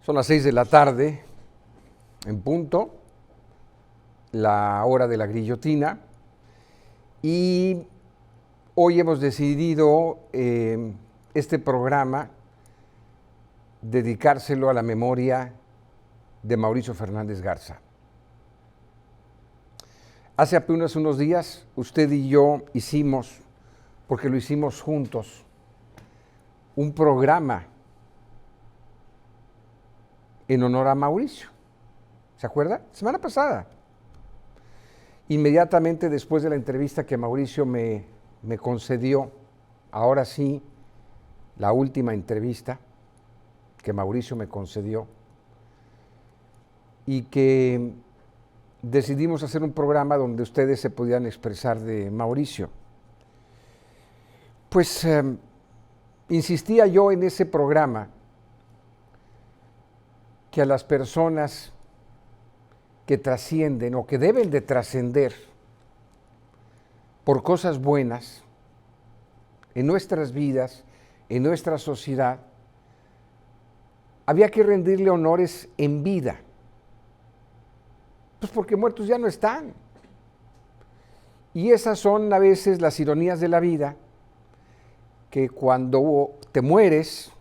Son las 6 de la tarde, en punto, la hora de la guillotina, y hoy hemos decidido este programa dedicárselo a la memoria de Mauricio Fernández Garza. Hace apenas unos días, usted y yo hicimos, porque lo hicimos juntos, un programa en honor a Mauricio. ¿Se acuerda? Semana pasada. Inmediatamente después de la entrevista que Mauricio me concedió, ahora sí, la última entrevista que Mauricio me concedió, y que decidimos hacer un programa donde ustedes se pudieran expresar de Mauricio. Pues insistía yo en ese programa que a las personas que trascienden o que deben de trascender por cosas buenas en nuestras vidas, en nuestra sociedad, había que rendirle honores en vida. Pues porque muertos ya no están. Y esas son a veces las ironías de la vida, que cuando te mueres,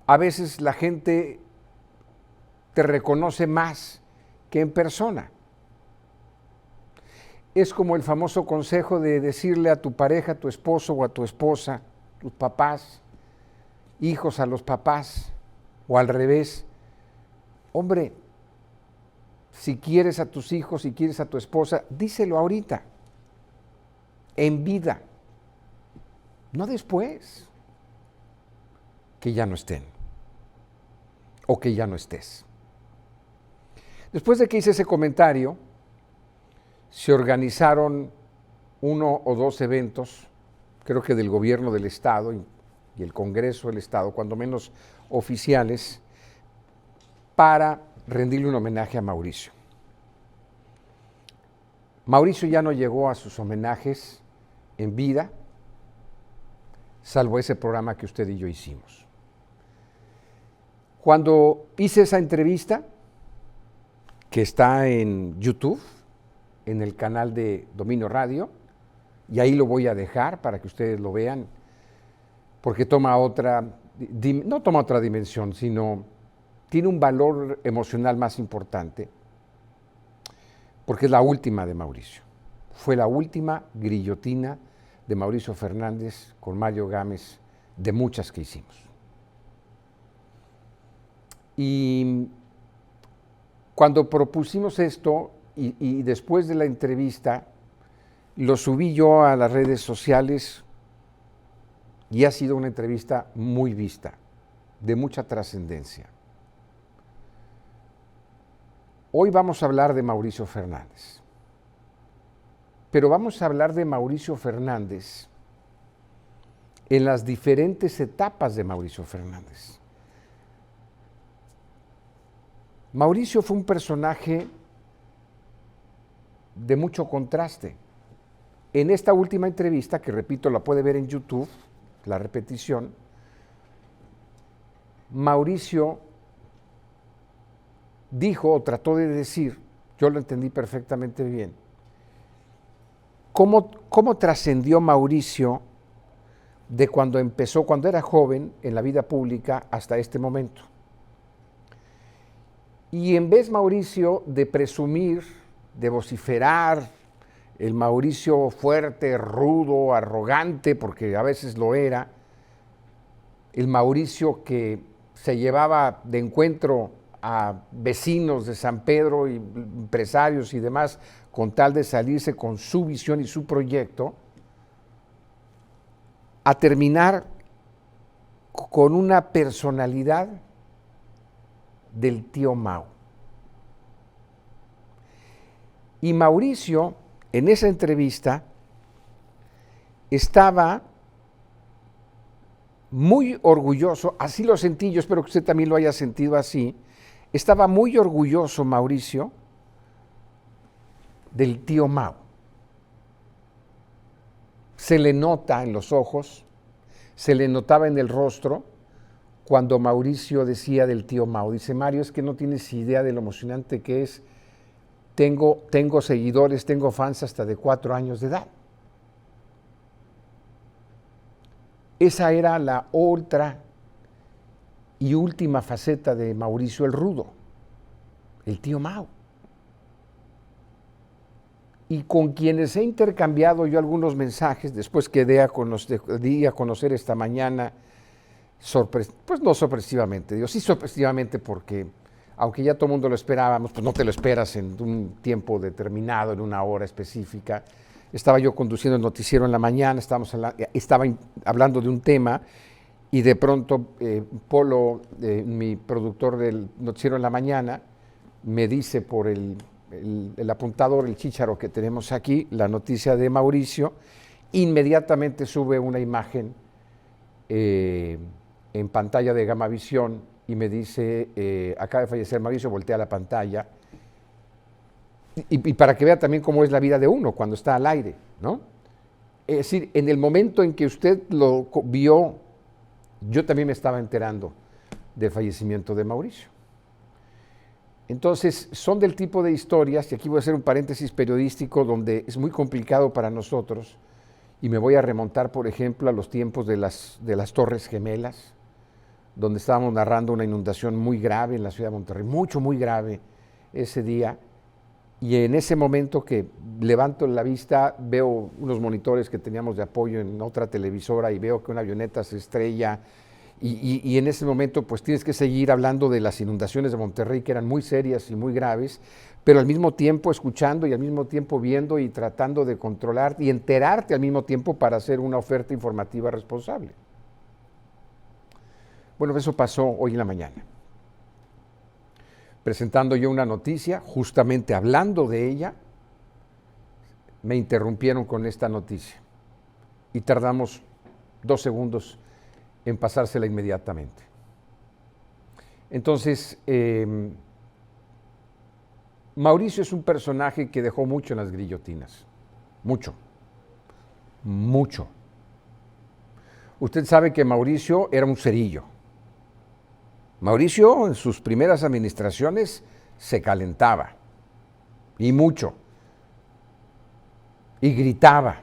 a veces la gente te reconoce más que en persona. Es como el famoso consejo de decirle a tu pareja, a tu esposo o a tu esposa, tus papás, hijos a los papás, o al revés: hombre, si quieres a tus hijos, si quieres a tu esposa, díselo ahorita, en vida, no después, que ya no estén o que ya no estés. Después de que hice ese comentario, se organizaron 1 o 2 eventos, creo que del gobierno del Estado y el Congreso del Estado, cuando menos oficiales, para rendirle un homenaje a Mauricio. Mauricio ya no llegó a sus homenajes en vida, salvo ese programa que usted y yo hicimos. Cuando hice esa entrevista, que está en YouTube, en el canal de Dominio Radio, y ahí lo voy a dejar para que ustedes lo vean, porque toma otra, no toma otra dimensión, sino tiene un valor emocional más importante, porque es la última de Mauricio. Fue la última guillotina de Mauricio Fernández con Mario Gámez, de muchas que hicimos. Y cuando propusimos esto, y después de la entrevista, lo subí yo a las redes sociales, y ha sido una entrevista muy vista, de mucha trascendencia. Hoy vamos a hablar de Mauricio Fernández, pero vamos a hablar de Mauricio Fernández en las diferentes etapas de Mauricio Fernández. Mauricio fue un personaje de mucho contraste. En esta última entrevista, que repito, la puede ver en YouTube, la repetición, Mauricio dijo o trató de decir, yo lo entendí perfectamente bien, cómo trascendió Mauricio de cuando empezó, cuando era joven en la vida pública, hasta este momento. Y en vez, Mauricio, de presumir, de vociferar, el Mauricio fuerte, rudo, arrogante, porque a veces lo era, el Mauricio que se llevaba de encuentro a vecinos de San Pedro y empresarios y demás con tal de salirse con su visión y su proyecto, a terminar con una personalidad del tío Mau. Y Mauricio, en esa entrevista, estaba muy orgulloso, así lo sentí, yo espero que usted también lo haya sentido así, estaba muy orgulloso Mauricio del tío Mau. Se le nota en los ojos, se le notaba en el rostro cuando Mauricio decía del tío Mao. Dice, Mario, es que no tienes idea de lo emocionante que es. Tengo seguidores, tengo fans hasta de 4 años de edad. Esa era la otra y última faceta de Mauricio el Rudo, el tío Mao. Y con quienes he intercambiado yo algunos mensajes, después que di a conocer esta mañana, pues no sorpresivamente, digo, sí sorpresivamente porque, aunque ya todo el mundo lo esperábamos, pues no te lo esperas en un tiempo determinado, en una hora específica. Estaba yo conduciendo el noticiero en la mañana, estaba hablando de un tema y de pronto Polo, mi productor del noticiero en la mañana, me dice por el apuntador, el chícharo que tenemos aquí, la noticia de Mauricio. Inmediatamente sube una imagen en pantalla de Gamavisión y me dice, acaba de fallecer Mauricio, voltea la pantalla. Y para que vea también cómo es la vida de uno cuando está al aire, ¿no? Es decir, en el momento en que usted lo vio, yo también me estaba enterando del fallecimiento de Mauricio. Entonces, son del tipo de historias, y aquí voy a hacer un paréntesis periodístico donde es muy complicado para nosotros, y me voy a remontar, por ejemplo, a los tiempos de las Torres Gemelas, donde estábamos narrando una inundación muy grave en la ciudad de Monterrey, muy grave ese día, y en ese momento que levanto la vista, veo unos monitores que teníamos de apoyo en otra televisora y veo que una avioneta se estrella, y en ese momento pues tienes que seguir hablando de las inundaciones de Monterrey, que eran muy serias y muy graves, pero al mismo tiempo escuchando y al mismo tiempo viendo y tratando de controlar y enterarte al mismo tiempo para hacer una oferta informativa responsable. Bueno, eso pasó hoy en la mañana. Presentando yo una noticia, justamente hablando de ella, me interrumpieron con esta noticia y tardamos 2 segundos en pasársela inmediatamente. Entonces, Mauricio es un personaje que dejó mucho en las guillotinas, mucho. Usted sabe que Mauricio era un cerillo. Mauricio en sus primeras administraciones se calentaba, y mucho, y gritaba,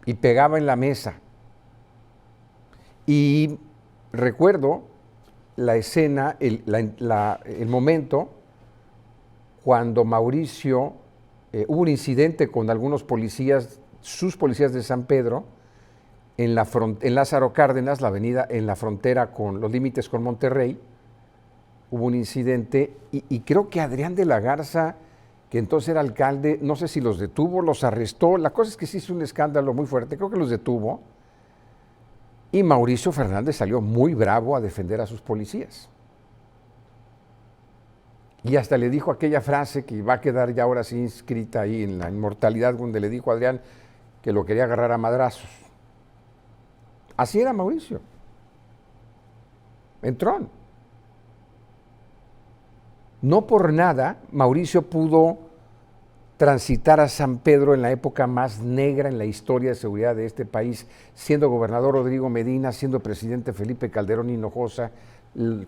y pegaba en la mesa. Y recuerdo la escena, el momento cuando Mauricio, hubo un incidente con algunos policías, sus policías de San Pedro, en Lázaro Cárdenas, la avenida en la frontera con los límites con Monterrey. Hubo un incidente y creo que Adrián de la Garza, que entonces era alcalde, no sé si los detuvo, los arrestó. La cosa es que sí hizo un escándalo muy fuerte, creo que los detuvo. Y Mauricio Fernández salió muy bravo a defender a sus policías. Y hasta le dijo aquella frase que va a quedar ya ahora sí inscrita ahí en la inmortalidad, donde le dijo a Adrián que lo quería agarrar a madrazos. Así era Mauricio. Entrón. No por nada Mauricio pudo transitar a San Pedro en la época más negra en la historia de seguridad de este país, siendo gobernador Rodrigo Medina, siendo presidente Felipe Calderón Hinojosa.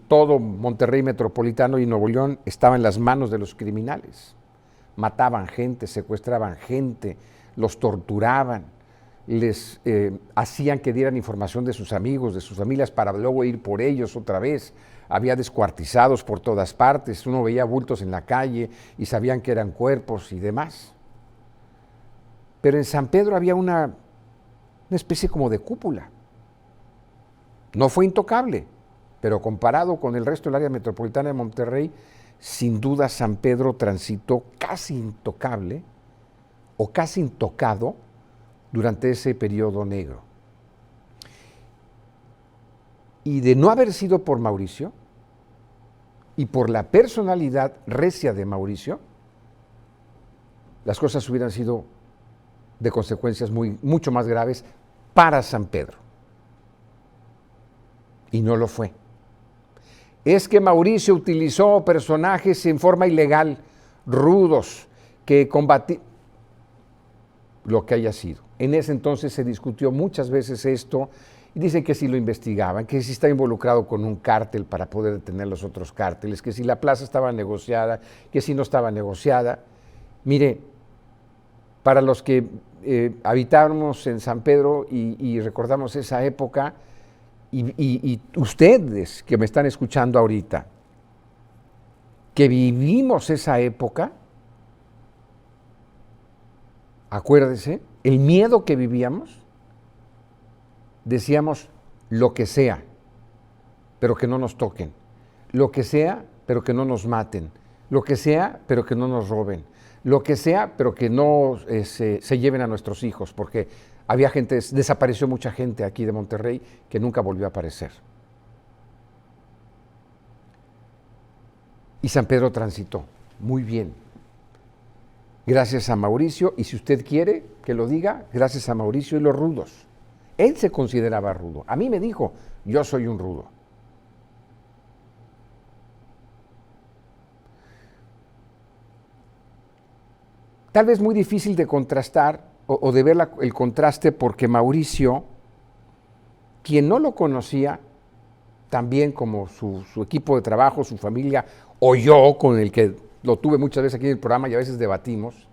Todo Monterrey metropolitano y Nuevo León estaba en las manos de los criminales. Mataban gente, secuestraban gente, los torturaban, les hacían que dieran información de sus amigos, de sus familias, para luego ir por ellos otra vez. Había descuartizados por todas partes, uno veía bultos en la calle y sabían que eran cuerpos y demás. Pero en San Pedro había una especie como de cúpula. No fue intocable, pero comparado con el resto del área metropolitana de Monterrey, sin duda San Pedro transitó casi intocable o casi intocado durante ese periodo negro. Y de no haber sido por Mauricio y por la personalidad recia de Mauricio, las cosas hubieran sido de consecuencias mucho más graves para San Pedro. Y no lo fue. Es que Mauricio utilizó personajes en forma ilegal, rudos, que combatían lo que haya sido. En ese entonces se discutió muchas veces esto, Y dicen que si lo investigaban, que si está involucrado con un cártel para poder detener los otros cárteles, que si la plaza estaba negociada, que si no estaba negociada. Mire, para los que habitábamos en San Pedro y recordamos esa época, y ustedes que me están escuchando ahorita, que vivimos esa época, acuérdese, el miedo que vivíamos, decíamos lo que sea, pero que no nos toquen, lo que sea, pero que no nos maten, lo que sea, pero que no nos roben, lo que sea, pero que no se lleven a nuestros hijos, porque había gente, desapareció mucha gente aquí de Monterrey que nunca volvió a aparecer. Y San Pedro transitó muy bien. Gracias a Mauricio, y si usted quiere que lo diga, gracias a Mauricio y los rudos. Él se consideraba rudo. A mí me dijo, yo soy un rudo. Tal vez muy difícil de contrastar o de ver el contraste porque Mauricio, quien no lo conocía, también como su equipo de trabajo, su familia, o yo, con el que lo tuve muchas veces aquí en el programa y a veces debatimos,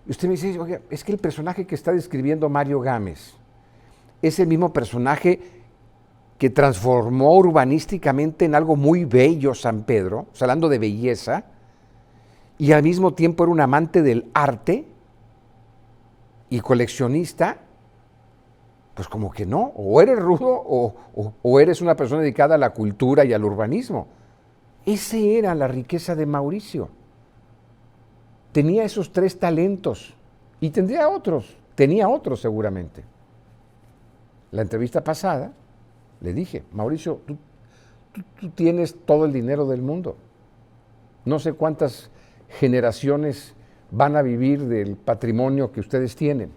y usted me dice, oye, es que el personaje que está describiendo Mario Gámez es el mismo personaje que transformó urbanísticamente en algo muy bello San Pedro, o sea, hablando de belleza, y al mismo tiempo era un amante del arte y coleccionista. Pues como que no, o eres rudo o eres una persona dedicada a la cultura y al urbanismo. Esa era la riqueza de Mauricio. Tenía esos tres talentos y tenía otros seguramente. La entrevista pasada le dije, Mauricio, tú tienes todo el dinero del mundo. No sé cuántas generaciones van a vivir del patrimonio que ustedes tienen.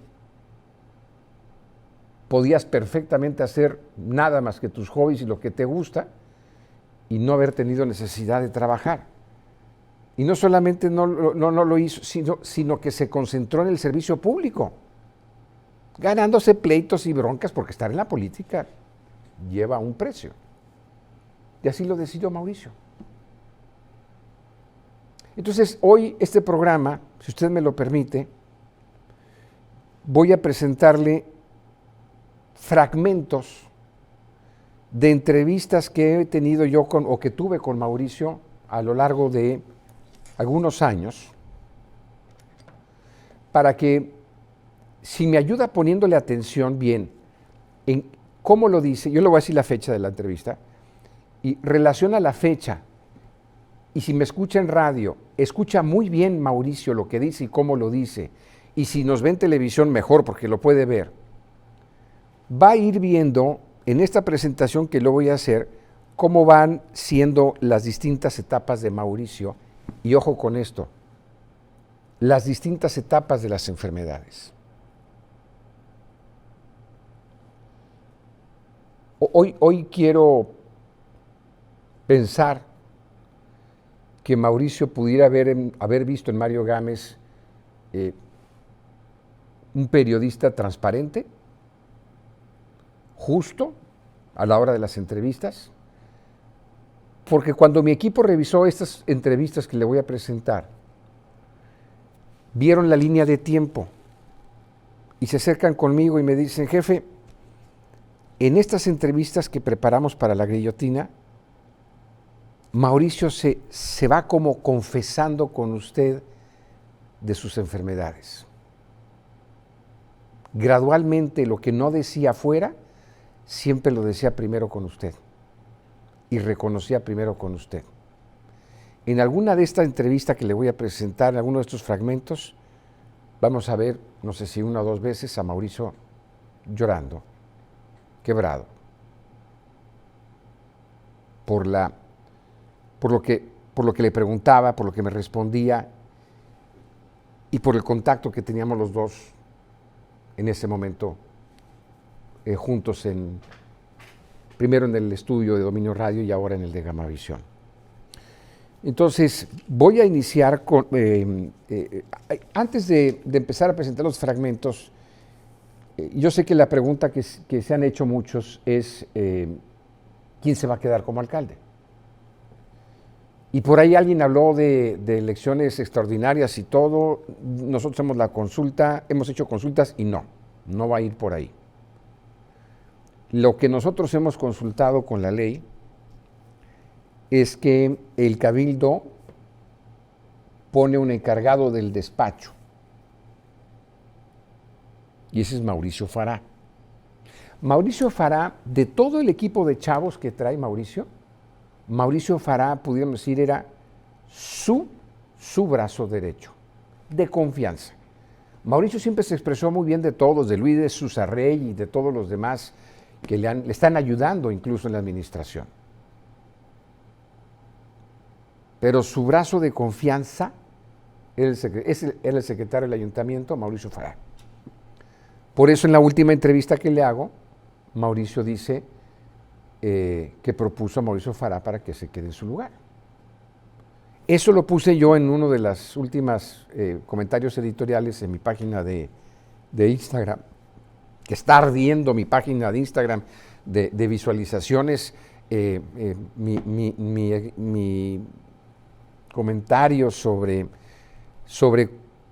Podías perfectamente hacer nada más que tus hobbies y lo que te gusta y no haber tenido necesidad de trabajar. Y no solamente no lo hizo, sino que se concentró en el servicio público, ganándose pleitos y broncas porque estar en la política lleva un precio. Y así lo decidió Mauricio. Entonces, hoy este programa, si usted me lo permite, voy a presentarle fragmentos de entrevistas que he tenido yo o que tuve con Mauricio a lo largo de algunos años, para que, si me ayuda poniéndole atención bien en cómo lo dice, yo le voy a decir la fecha de la entrevista, y relaciona la fecha, y si me escucha en radio, escucha muy bien Mauricio lo que dice y cómo lo dice, y si nos ve en televisión mejor porque lo puede ver, va a ir viendo en esta presentación que lo voy a hacer cómo van siendo las distintas etapas de Mauricio, y ojo con esto, las distintas etapas de las enfermedades. Hoy quiero pensar que Mauricio pudiera haber visto en Mario Gámez un periodista transparente, justo a la hora de las entrevistas, porque cuando mi equipo revisó estas entrevistas que le voy a presentar, vieron la línea de tiempo y se acercan conmigo y me dicen, jefe, en estas entrevistas que preparamos para la Guillotina, Mauricio se va como confesando con usted de sus enfermedades. Gradualmente lo que no decía afuera, siempre lo decía primero con usted y reconocía primero con usted. En alguna de estas entrevistas que le voy a presentar, en alguno de estos fragmentos, vamos a ver, no sé si una o dos veces, a Mauricio llorando, quebrado, por lo que le preguntaba, por lo que me respondía y por el contacto que teníamos los dos en ese momento juntos, primero en el estudio de Dominio Radio y ahora en el de Gamavisión. Entonces, voy a iniciar con, antes de empezar a presentar los fragmentos, yo sé que la pregunta que se han hecho muchos es, ¿quién se va a quedar como alcalde? Y por ahí alguien habló de elecciones extraordinarias y todo. Nosotros hemos hecho consultas y no va a ir por ahí. Lo que nosotros hemos consultado con la ley es que el cabildo pone un encargado del despacho. Y ese es Mauricio Farah. Mauricio Farah, de todo el equipo de chavos que trae Mauricio Farah, pudiéramos decir, era su brazo derecho, de confianza. Mauricio siempre se expresó muy bien de todos, de Luis de Susarrey y de todos los demás que le están ayudando incluso en la administración. Pero su brazo de confianza era el secretario del ayuntamiento, Mauricio Farah. Por eso en la última entrevista que le hago, Mauricio dice que propuso a Mauricio Farah para que se quede en su lugar. Eso lo puse yo en uno de los últimos comentarios editoriales en mi página de Instagram, que está ardiendo mi página de Instagram de visualizaciones. Mi comentario sobre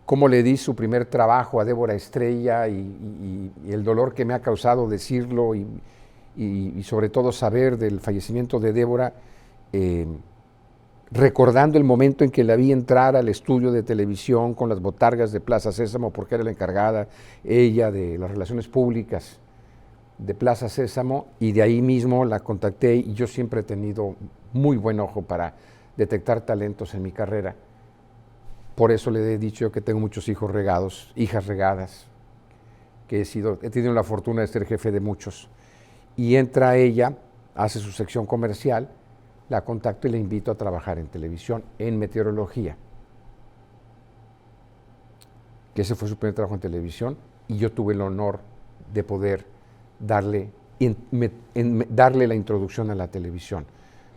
cómo le di su primer trabajo a Débora Estrella y el dolor que me ha causado decirlo y sobre todo saber del fallecimiento de Débora, recordando el momento en que la vi entrar al estudio de televisión con las botargas de Plaza Sésamo, porque era la encargada ella de las relaciones públicas de Plaza Sésamo, y de ahí mismo la contacté, y yo siempre he tenido muy buen ojo para detectar talentos en mi carrera. Por eso le he dicho que tengo muchos hijos regados, hijas regadas, que he tenido la fortuna de ser jefe de muchos. Y entra ella, hace su sección comercial, la contacto y la invito a trabajar en televisión, en meteorología. Que ese fue su primer trabajo en televisión, y yo tuve el honor de poder darle la introducción a la televisión,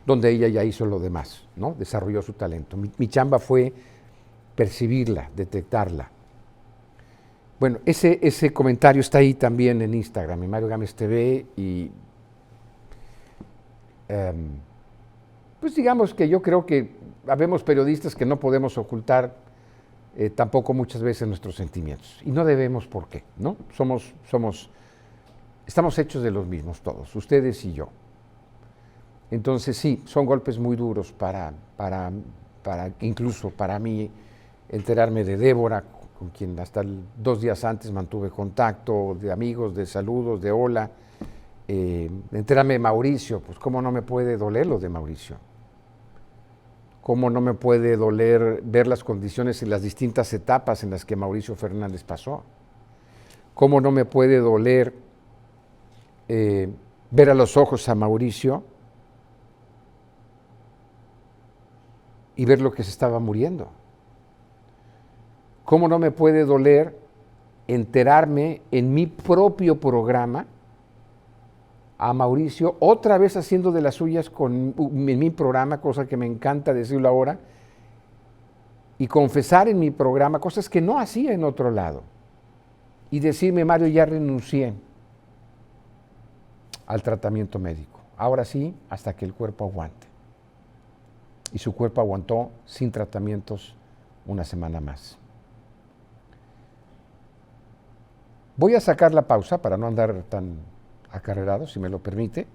donde ella ya hizo lo demás, ¿no? Desarrolló su talento. Mi chamba fue percibirla, detectarla. Bueno, ese comentario está ahí también en Instagram, en Mario Gámez TV, y pues digamos que yo creo que habemos periodistas que no podemos ocultar tampoco muchas veces nuestros sentimientos, y no debemos. ¿Por qué? ¿No? Estamos hechos de los mismos todos, ustedes y yo. Entonces sí, son golpes muy duros para incluso para mí, enterarme de Débora, con quien hasta 2 días antes mantuve contacto, de amigos, de saludos, de hola. Enterarme de Mauricio, pues cómo no me puede doler lo de Mauricio. Cómo no me puede doler ver las condiciones y las distintas etapas en las que Mauricio Fernández pasó. Cómo no me puede doler ver a los ojos a Mauricio y ver lo que se estaba muriendo. ¿Cómo no me puede doler enterarme en mi propio programa a Mauricio otra vez haciendo de las suyas en mi programa, cosa que me encanta decirlo ahora, y confesar en mi programa cosas que no hacía en otro lado, y decirme: Mario, ya renuncié al tratamiento médico, ahora sí, hasta que el cuerpo aguante? Y su cuerpo aguantó sin tratamientos una semana más. Voy a sacar la pausa para no andar tan acarrerado, si me lo permite.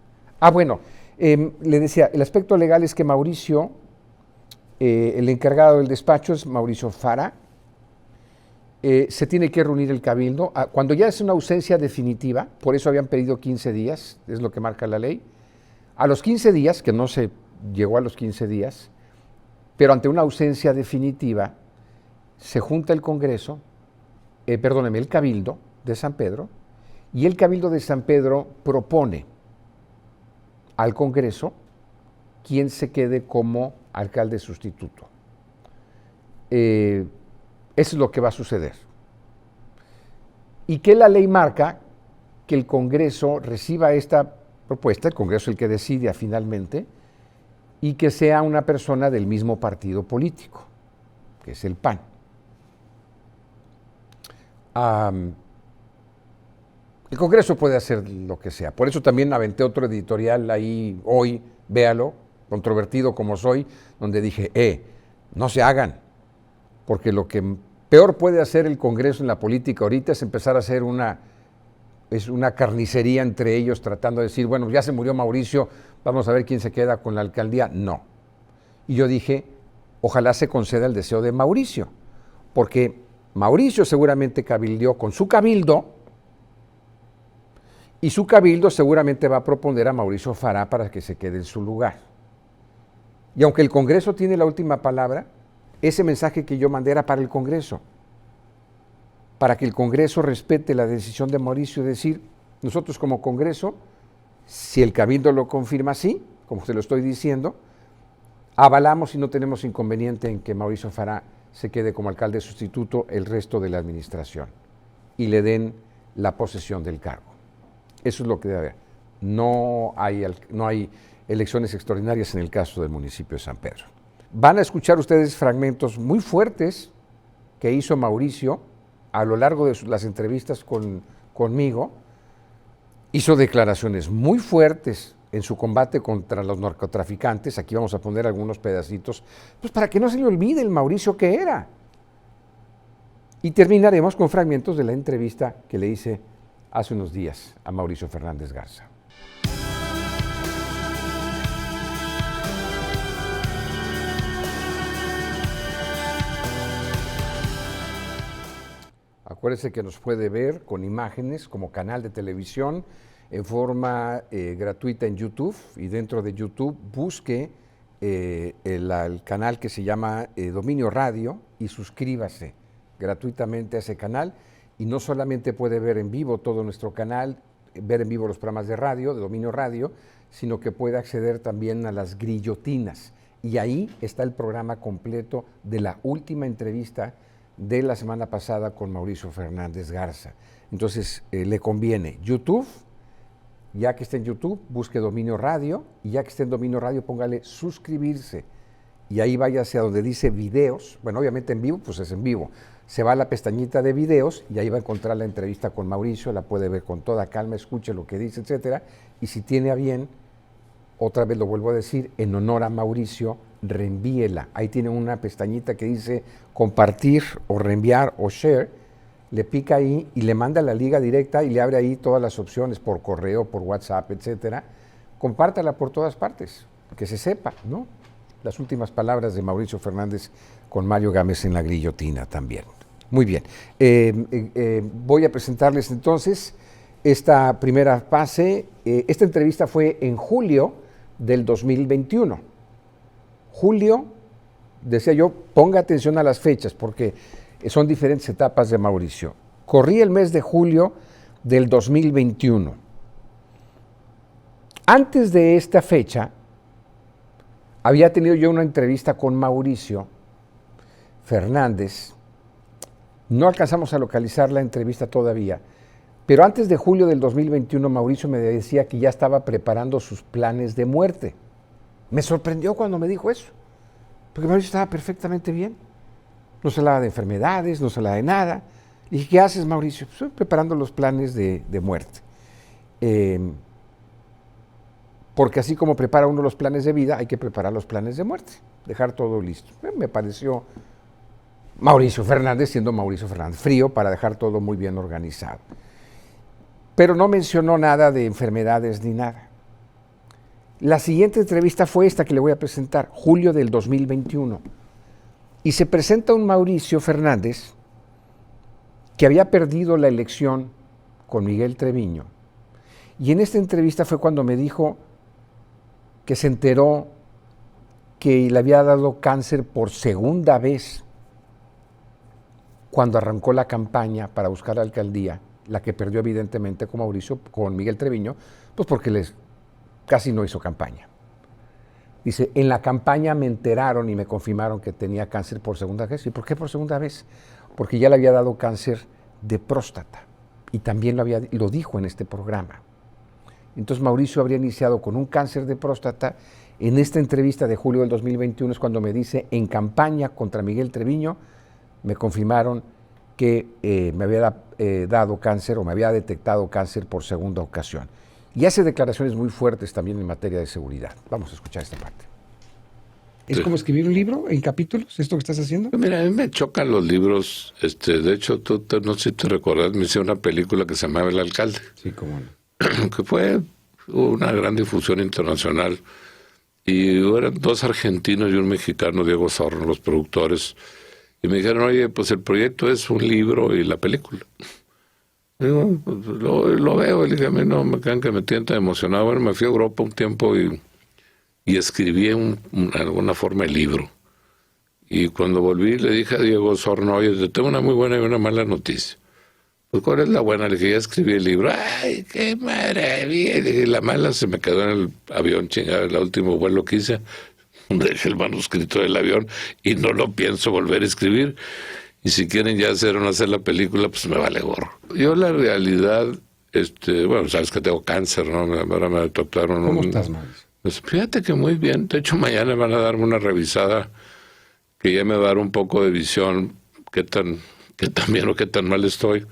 Bueno, le decía, el aspecto legal es que Mauricio, el encargado del despacho es Mauricio Farah. Se tiene que reunir el cabildo. Cuando ya es una ausencia definitiva, por eso habían pedido 15 días, es lo que marca la ley. A los 15 días, que no se llegó a los 15 días, pero ante una ausencia definitiva, se junta el Congreso, el Cabildo de San Pedro, y el Cabildo de San Pedro propone al Congreso quien se quede como alcalde sustituto. Eso es lo que va a suceder. Y que la ley marca que el Congreso reciba esta propuesta, el Congreso es el que decide finalmente, y que sea una persona del mismo partido político, que es el PAN. El Congreso puede hacer lo que sea. Por eso también aventé otro editorial ahí hoy, véalo, controvertido como soy, donde dije, no se hagan, porque lo que peor puede hacer el Congreso en la política ahorita es empezar a hacer una carnicería entre ellos, tratando de decir, bueno, ya se murió Mauricio, vamos a ver quién se queda con la alcaldía. No. Y yo dije, ojalá se conceda el deseo de Mauricio, porque Mauricio seguramente cabildeó con su cabildo, y su cabildo seguramente va a proponer a Mauricio Farah para que se quede en su lugar. Y aunque el Congreso tiene la última palabra, ese mensaje que yo mandé era para el Congreso, para que el Congreso respete la decisión de Mauricio, decir, nosotros como Congreso, si el cabildo lo confirma así, como se lo estoy diciendo, avalamos y no tenemos inconveniente en que Mauricio Farah se quede como alcalde sustituto el resto de la administración y le den la posesión del cargo. Eso es lo que debe haber. No hay elecciones extraordinarias en el caso del municipio de San Pedro. Van a escuchar ustedes fragmentos muy fuertes que hizo Mauricio a lo largo de las entrevistas conmigo. Hizo declaraciones muy fuertes en su combate contra los narcotraficantes. Aquí vamos a poner algunos pedacitos, pues para que no se le olvide el Mauricio que era. Y terminaremos con fragmentos de la entrevista que le hice hace unos días a Mauricio Fernández Garza. Acuérdese que nos puede ver con imágenes como canal de televisión en forma gratuita en YouTube, y dentro de YouTube busque el canal que se llama Dominio Radio y suscríbase gratuitamente a ese canal. Y no solamente puede ver en vivo todo nuestro canal, ver en vivo los programas de radio, de Dominio Radio, sino que puede acceder también a las grillotinas. Y ahí está el programa completo de la última entrevista de la semana pasada con Mauricio Fernández Garza. Entonces, le conviene YouTube, ya que esté en YouTube, busque Dominio Radio, y ya que esté en Dominio Radio, póngale suscribirse. Y ahí vaya hacia donde dice videos. Bueno, obviamente en vivo, pues es en vivo. Se va a la pestañita de videos y ahí va a encontrar la entrevista con Mauricio, la puede ver con toda calma, escuche lo que dice, etcétera. Y si tiene a bien, otra vez lo vuelvo a decir, en honor a Mauricio, reenvíela. Ahí tiene una pestañita que dice compartir o reenviar o share. Le pica ahí y le manda la liga directa y le abre ahí todas las opciones por correo, por WhatsApp, etcétera. Compártala por todas partes, que se sepa, ¿no? Las últimas palabras de Mauricio Fernández con Mario Gámez en la grillotina también. Muy bien. Voy a presentarles entonces esta primera fase. Esta entrevista fue en julio del 2021. Julio, decía yo, ponga atención a las fechas porque son diferentes etapas de Mauricio. Corrí el mes de julio del 2021. Antes de esta fecha, había tenido yo una entrevista con Mauricio Fernández. No alcanzamos a localizar la entrevista todavía, pero antes de julio del 2021 Mauricio me decía que ya estaba preparando sus planes de muerte. Me sorprendió cuando me dijo eso, porque Mauricio estaba perfectamente bien. No se hablaba de enfermedades, no se hablaba de nada. Le dije, ¿qué haces, Mauricio? Pues estoy preparando los planes de muerte. Porque así como prepara uno los planes de vida, hay que preparar los planes de muerte, dejar todo listo. Me pareció Mauricio Fernández, siendo Mauricio Fernández, frío para dejar todo muy bien organizado. Pero no mencionó nada de enfermedades ni nada. La siguiente entrevista fue esta que le voy a presentar, julio del 2021. Y se presenta un Mauricio Fernández que había perdido la elección con Miguel Treviño. Y en esta entrevista fue cuando me dijo que se enteró que le había dado cáncer por segunda vez cuando arrancó la campaña para buscar la alcaldía, la que perdió evidentemente con Mauricio, con Miguel Treviño, pues porque casi no hizo campaña. Dice, en la campaña me enteraron y me confirmaron que tenía cáncer por segunda vez. ¿Y por qué por segunda vez? Porque ya le había dado cáncer de próstata y también lo dijo en este programa. Entonces Mauricio habría iniciado con un cáncer de próstata. En esta entrevista de julio del 2021 es cuando me dice, en campaña contra Miguel Treviño, me confirmaron que me había dado cáncer o me había detectado cáncer por segunda ocasión. Y hace declaraciones muy fuertes también en materia de seguridad. Vamos a escuchar esta parte. ¿Es como escribir un libro en capítulos, esto que estás haciendo? Mira, a mí me chocan los libros. De hecho, no sé si te recuerdas, me hice una película que se llamaba El Alcalde. Sí, cómo no. Que fue una gran difusión internacional. Y eran 2 argentinos y un mexicano, Diego Zorno, los productores. Y me dijeron, oye, pues el proyecto es un libro y la película. Y digo, pues, lo veo. Y le dije, a mí no me quedan que me tienta emocionado. Bueno, me fui a Europa un tiempo y escribí de alguna forma el libro. Y cuando volví le dije a Diego Zorno, oye, te tengo una muy buena y una mala noticia. Pues, ¿cuál es la buena? Le dije, ya escribí el libro. ¡Ay, qué maravilla! Y la mala se me quedó en el avión, chingada, el último vuelo que hice. Dejé el manuscrito del avión y no lo pienso volver a escribir. Y si quieren ya hacer la película, pues me vale gorro. Yo la realidad, bueno, sabes que tengo cáncer, ¿no? Ahora me trataron. ¿Cómo estás, Mauricio? Pues fíjate que muy bien. De hecho, mañana van a darme una revisada que ya me va a dar un poco de visión, qué tan bien o qué tan mal estoy.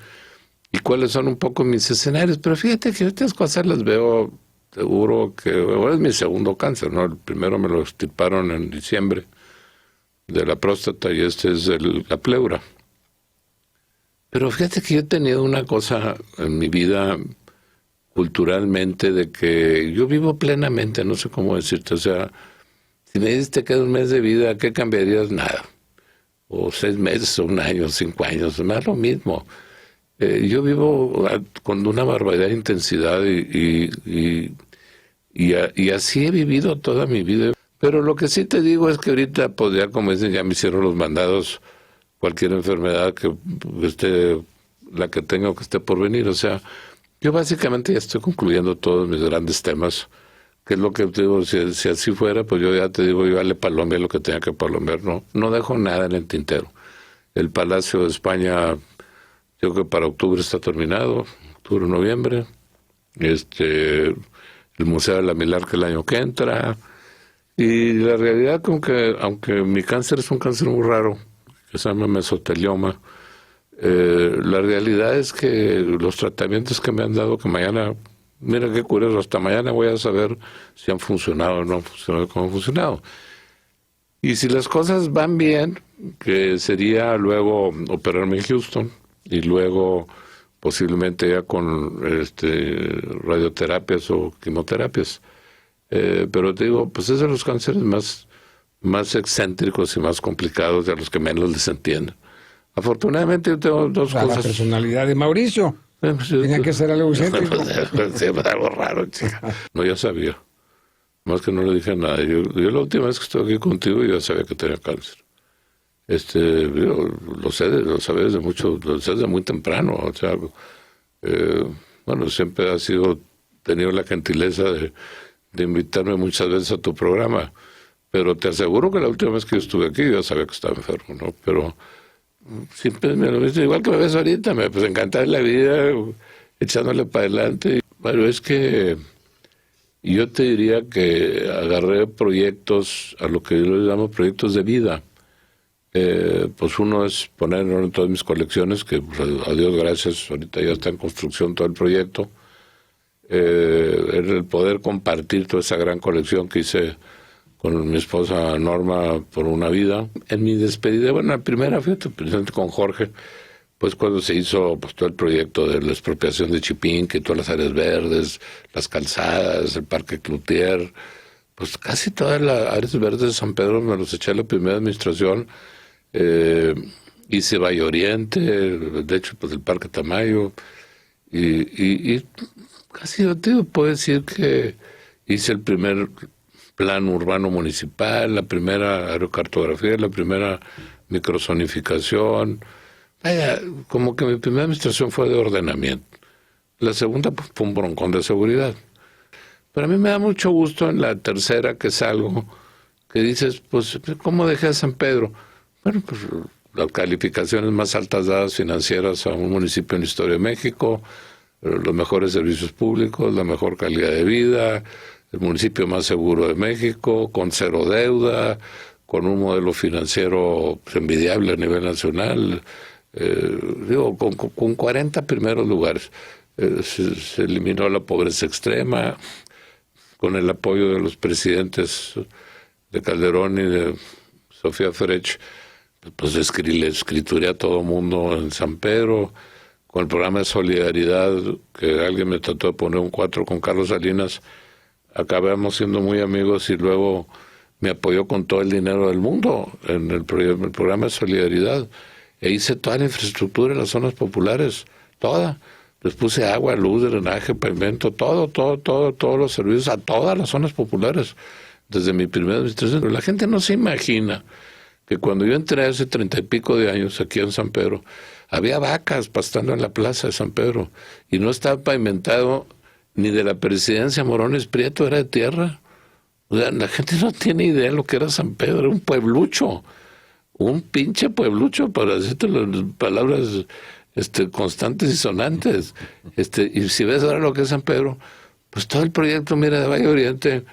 Y cuáles son un poco mis escenarios. Pero fíjate que estas cosas las veo seguro que ahora es mi segundo cáncer, ¿no? El primero me lo extirparon en diciembre de la próstata y este es la pleura. Pero fíjate que yo he tenido una cosa en mi vida culturalmente de que yo vivo plenamente, no sé cómo decirte, o sea, si me dices te queda un mes de vida, ¿qué cambiarías? Nada. O 6 meses, o 1 año, 5 años, no es lo mismo. Yo vivo con una barbaridad de intensidad y así he vivido toda mi vida. Pero lo que sí te digo es que ahorita, pues ya como dicen, ya me hicieron los mandados, cualquier enfermedad que esté, la que tenga o que esté por venir. O sea, yo básicamente ya estoy concluyendo todos mis grandes temas, que es lo que te digo, si así fuera, pues yo ya te digo, yo ya le palomeé lo que tenía que palomear, no dejo nada en el tintero. El Palacio de España, yo creo que para octubre está terminado, octubre, noviembre. El Museo de la Millar, que el año que entra. Y la realidad, aunque mi cáncer es un cáncer muy raro, que se llama mesotelioma, la realidad es que los tratamientos que me han dado, que mañana, mira qué curioso, hasta mañana voy a saber si han funcionado o no han funcionado, cómo han funcionado. Y si las cosas van bien, que sería luego operarme en Houston y luego posiblemente ya con radioterapias o quimioterapias. Pero te digo, pues es de los cánceres más excéntricos y más complicados, de los que menos les entienden. Afortunadamente yo tengo 2 cosas. La personalidad de Mauricio. Tenía que ser algo excéntrico. Algo raro, chica. No, ya sabía. Más que no le dije nada. Yo la última vez que estuve aquí contigo ya sabía que tenía cáncer. Yo lo sé desde muy temprano. O sea, bueno, siempre has tenido la gentileza de invitarme muchas veces a tu programa, pero te aseguro que la última vez que yo estuve aquí yo sabía que estaba enfermo, ¿no? Pero siempre me lo viste igual que me ves ahorita, pues encanta la vida, echándole para adelante. Bueno, es que yo te diría que agarré proyectos, a lo que yo les llamo proyectos de vida. Pues uno es poner en todas mis colecciones, que pues, a Dios gracias, ahorita ya está en construcción todo el proyecto. El poder compartir toda esa gran colección que hice con mi esposa Norma por una vida. En mi despedida, bueno, la primera fui presente con Jorge, pues cuando se hizo pues, todo el proyecto de la expropiación de Chipinque, todas las áreas verdes, las calzadas, el Parque Cloutier, pues casi todas las áreas verdes de San Pedro me los eché a la primera administración. Hice Valle Oriente, de hecho, pues el Parque Tamayo, y casi yo te puedo decir que hice el primer plan urbano municipal, la primera aerocartografía, la primera microzonificación. Vaya, como que mi primera administración fue de ordenamiento. La segunda pues, fue un broncón de seguridad. Pero a mí me da mucho gusto en la tercera que salgo, que dices, pues, ¿cómo dejé a San Pedro? Bueno, pues las calificaciones más altas dadas financieras a un municipio en la historia de México, los mejores servicios públicos, la mejor calidad de vida, el municipio más seguro de México, con 0 deuda, con un modelo financiero envidiable a nivel nacional, con 40 primeros lugares. Se eliminó la pobreza extrema, con el apoyo de los presidentes de Calderón y de Sofía Frech, pues le escrituré a todo mundo en San Pedro, con el programa de solidaridad, que alguien me trató de poner un 4 con Carlos Salinas, acabamos siendo muy amigos y luego me apoyó con todo el dinero del mundo en el programa de solidaridad, e hice toda la infraestructura en las zonas populares, toda. Les puse agua, luz, drenaje, pavimento, todos los servicios a todas las zonas populares, desde mi primera administración. Pero la gente no se imagina que cuando yo entré hace 30 y pico de años aquí en San Pedro, había vacas pastando en la plaza de San Pedro, y no estaba pavimentado ni de la presidencia Morones Prieto, era de tierra. O sea, la gente no tiene idea de lo que era San Pedro, era un pueblucho, un pinche pueblucho, para decirte las palabras constantes y sonantes. Y si ves ahora lo que es San Pedro, pues todo el proyecto, mira, de Valle Oriente,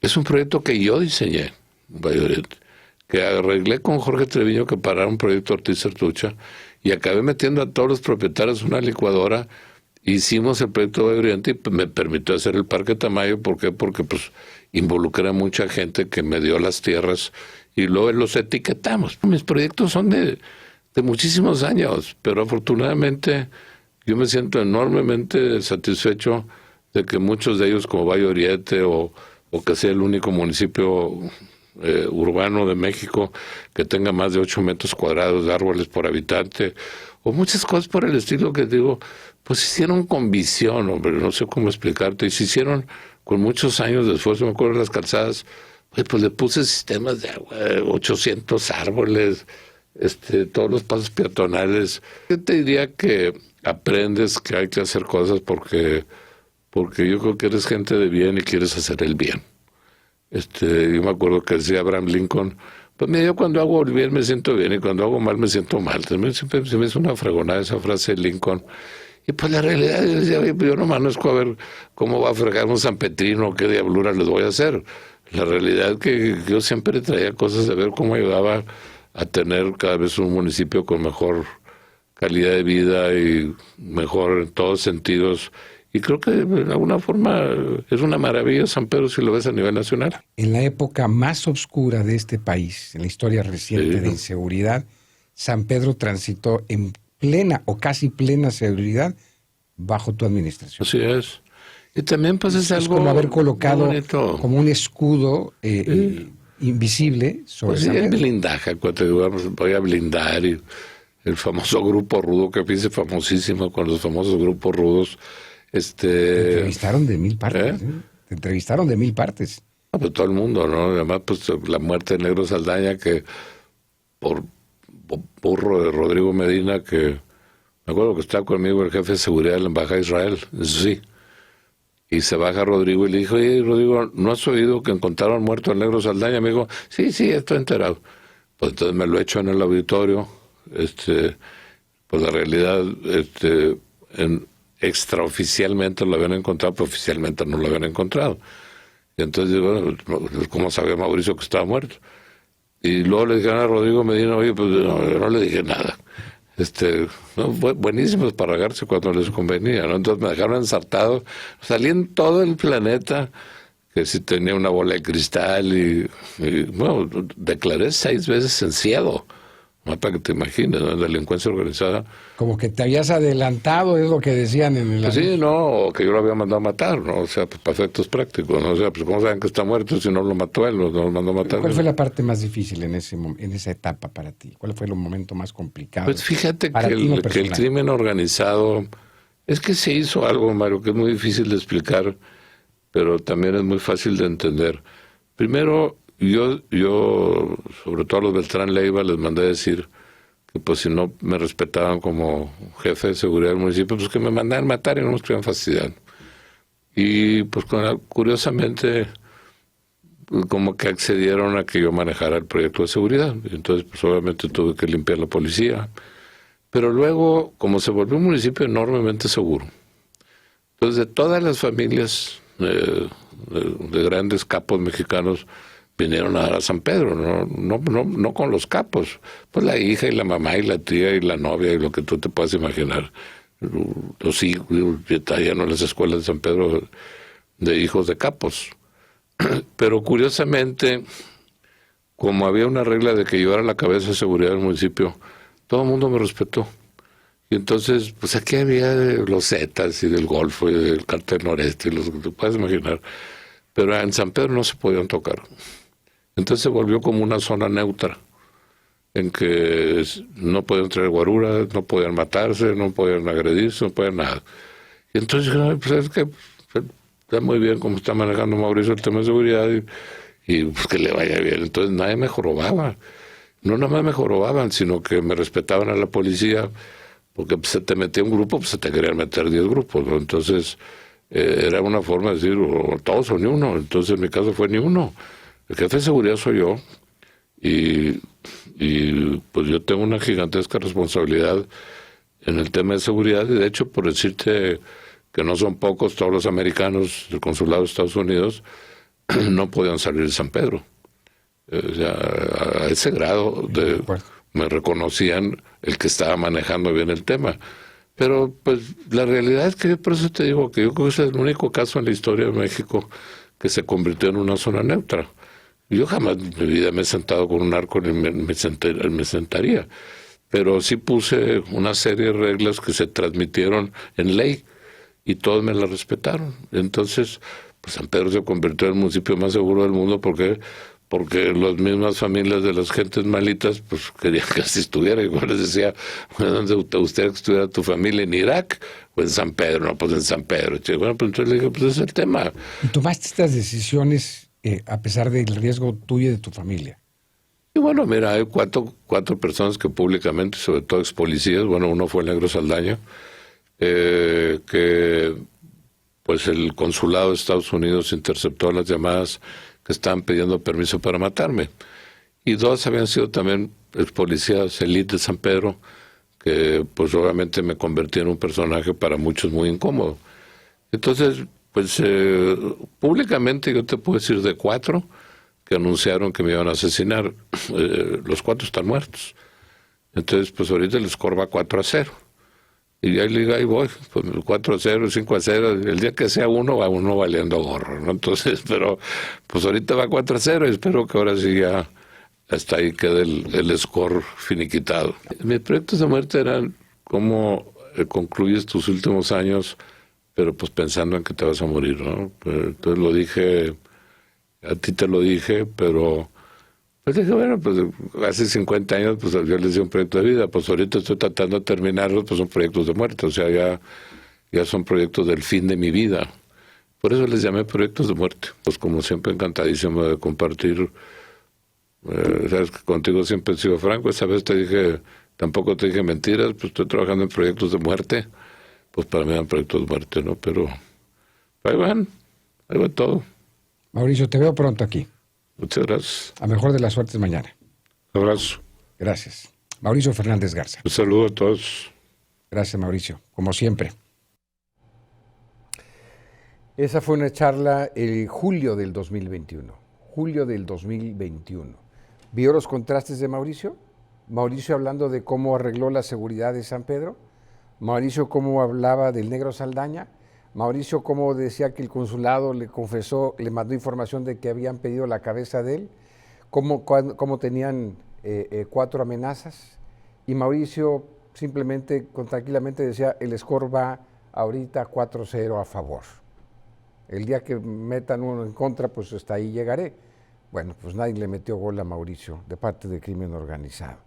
es un proyecto que yo diseñé, Valle Oriente, que arreglé con Jorge Treviño que parara un proyecto Ortiz Sertucha, y acabé metiendo a todos los propietarios una licuadora. Hicimos el proyecto Valle Oriente y pues, me permitió hacer el Parque Tamayo. ¿Por qué? Porque pues involucré a mucha gente que me dio las tierras y luego los etiquetamos. Mis proyectos son de muchísimos años, pero afortunadamente yo me siento enormemente satisfecho de que muchos de ellos, como Valle Oriente o que sea el único municipio urbano de México que tenga más de 8 metros cuadrados de árboles por habitante, o muchas cosas por el estilo que digo, pues se hicieron con visión, hombre, no sé cómo explicarte, y se hicieron con muchos años de esfuerzo. Me acuerdo de las calzadas, pues le puse sistemas de agua, 800 árboles, todos los pasos peatonales. Yo te diría que aprendes que hay que hacer cosas porque yo creo que eres gente de bien y quieres hacer el bien. Yo me acuerdo que decía Abraham Lincoln, pues mira, yo cuando hago el bien me siento bien y cuando hago mal me siento mal. Siempre se me hizo una fregonada esa frase de Lincoln. Y pues la realidad es que yo no conozco a ver cómo va a fregar un sanpetrino, qué diablura les voy a hacer. La realidad es que yo siempre traía cosas de ver cómo ayudaba a tener cada vez un municipio con mejor calidad de vida y mejor en todos sentidos. Y creo que de alguna forma es una maravilla San Pedro si lo ves a nivel nacional. En la época más oscura de este país, en la historia reciente de inseguridad, San Pedro transitó en plena o casi plena seguridad bajo tu administración. Así es. Y también pues es algo como haber colocado como un escudo invisible sobre pues San Pedro. El blindaje, cuando voy a blindar, y el famoso Grupo Rudo, que fue famosísimo con los famosos grupos rudos. Te entrevistaron de 1000 partes. Te entrevistaron de 1000 partes. Pues todo el mundo, ¿no? Además, pues la muerte de Negro Saldaña, que por burro de Rodrigo Medina, que me acuerdo que estaba conmigo el jefe de seguridad de la Embajada de Israel, eso sí. Y se baja Rodrigo y le dijo, oye, Rodrigo, ¿no has oído que encontraron muerto al Negro Saldaña? Me dijo, sí, estoy enterado. Pues entonces me lo echo en el auditorio. Pues la realidad, extraoficialmente lo habían encontrado, pero oficialmente no lo habían encontrado. Y entonces digo, bueno, ¿cómo sabía Mauricio que estaba muerto? Y luego le dijeron a Rodrigo Medina, oye, pues no le dije nada. Buenísimos para regarse cuando les convenía, ¿no? Entonces me dejaron ensartado, salí en todo el planeta, que si tenía una bola de cristal y bueno, declaré 6 veces enciado. No, para que te imagines, ¿no? Delincuencia organizada. Como que te habías adelantado, es lo que decían en el... Pues sí, no, o que yo lo había mandado a matar, ¿no? O sea, pues para efectos prácticos, ¿no? O sea, pues ¿cómo saben que está muerto si no lo mató él, no lo mandó a matar? ¿Cuál fue la parte más difícil en esa etapa para ti? ¿Cuál fue el momento más complicado? Pues fíjate que el crimen organizado, es que se hizo algo, Mario, que es muy difícil de explicar, pero también es muy fácil de entender. Primero, yo sobre todo a los Beltrán Leiva, les mandé a decir que pues si no me respetaban como jefe de seguridad del municipio, pues que me mandaran matar y no me estuvieran fastidiando. Y pues curiosamente, como que accedieron a que yo manejara el proyecto de seguridad. Entonces, pues obviamente tuve que limpiar la policía. Pero luego, como se volvió un municipio enormemente seguro, entonces de todas las familias de grandes capos mexicanos, vinieron a dar a San Pedro, no con los capos, pues la hija y la mamá y la tía y la novia y lo que tú te puedas imaginar. Los hijos, estaban en las escuelas de San Pedro de hijos de capos. Pero curiosamente, como había una regla de que yo era la cabeza de seguridad del municipio, todo el mundo me respetó. Y entonces, pues aquí había los Zetas y del Golfo y del Cártel Noreste, y los que te puedes imaginar. Pero en San Pedro no se podían tocar. Entonces se volvió como una zona neutra, en que no podían traer guaruras, no podían matarse, no podían agredirse, no podían nada. Y entonces dije, pues es que está muy bien como está manejando Mauricio el tema de seguridad y pues que le vaya bien. Entonces nadie me jorobaba. No nada más me jorobaban, sino que me respetaban a la policía, porque pues, se te metía un grupo, pues se te querían meter 10 grupos, ¿no? Entonces era una forma de decir, o todos o ni uno. Entonces en mi caso fue ni uno. El jefe de seguridad soy yo y pues yo tengo una gigantesca responsabilidad en el tema de seguridad y de hecho por decirte que no son pocos, todos los americanos del consulado de Estados Unidos no podían salir de San Pedro. O sea, a ese grado me reconocían el que estaba manejando bien el tema. Pero pues la realidad es que por eso te digo que yo creo que ese es el único caso en la historia de México que se convirtió en una zona neutra. Yo jamás en mi vida me he sentado con un arco ni me sentaría. Pero sí puse una serie de reglas que se transmitieron en ley y todos me las respetaron. Entonces, pues San Pedro se convirtió en el municipio más seguro del mundo porque las mismas familias de las gentes malitas pues querían que así estuviera. Y yo les decía, bueno, ¿dónde te gustaría que estuviera tu familia? ¿En Irak o en San Pedro? No, pues en San Pedro. Y bueno, pues entonces le dije, pues ese es el tema. ¿Y tomaste estas decisiones a pesar del riesgo tuyo y de tu familia? Y bueno, mira, hay cuatro personas que públicamente, sobre todo ex policías, bueno, uno fue el Negro Saldaña, que pues el consulado de Estados Unidos interceptó las llamadas que estaban pidiendo permiso para matarme. Y dos habían sido también ex policías elite de San Pedro, que pues obviamente me convertí en un personaje para muchos muy incómodo. Entonces, pues públicamente yo te puedo decir de 4 que anunciaron que me iban a asesinar. Los 4 están muertos. Entonces, pues ahorita el score va 4-0. Y ahí voy, pues 4-0, 5-0, el día que sea uno, va uno valiendo gorro, ¿no? Entonces, pero pues ahorita va 4-0 y espero que ahora sí ya hasta ahí quede el score finiquitado. Mis proyectos de muerte eran cómo concluyes tus últimos años, pero pues pensando en que te vas a morir, ¿no? Entonces lo dije, a ti te lo dije, pero pues dije, bueno, pues hace 50 años pues yo les di un proyecto de vida, pues ahorita estoy tratando de terminarlos, pues son proyectos de muerte, o sea, ya son proyectos del fin de mi vida. Por eso les llamé proyectos de muerte. Pues como siempre encantadísimo de compartir, sabes que contigo siempre he sido franco, esa vez te dije, tampoco te dije mentiras, pues estoy trabajando en proyectos de muerte, pues para mí eran proyectos de muerte, ¿no? Pero ahí va todo. Mauricio, te veo pronto aquí. Muchas gracias. A mejor de las suertes mañana. Un abrazo. Gracias. Mauricio Fernández Garza. Un saludo a todos. Gracias, Mauricio, como siempre. Esa fue una charla en julio del 2021. Julio del 2021. ¿Vio los contrastes de Mauricio? Mauricio hablando de cómo arregló la seguridad de San Pedro. Mauricio cómo hablaba del Negro Saldaña. Mauricio cómo decía que el consulado le confesó, le mandó información de que habían pedido la cabeza de él. Cómo tenían 4 amenazas. Y Mauricio simplemente, tranquilamente decía, el score va ahorita 4-0 a favor. El día que metan uno en contra, pues hasta ahí llegaré. Bueno, pues nadie le metió gol a Mauricio de parte del crimen organizado.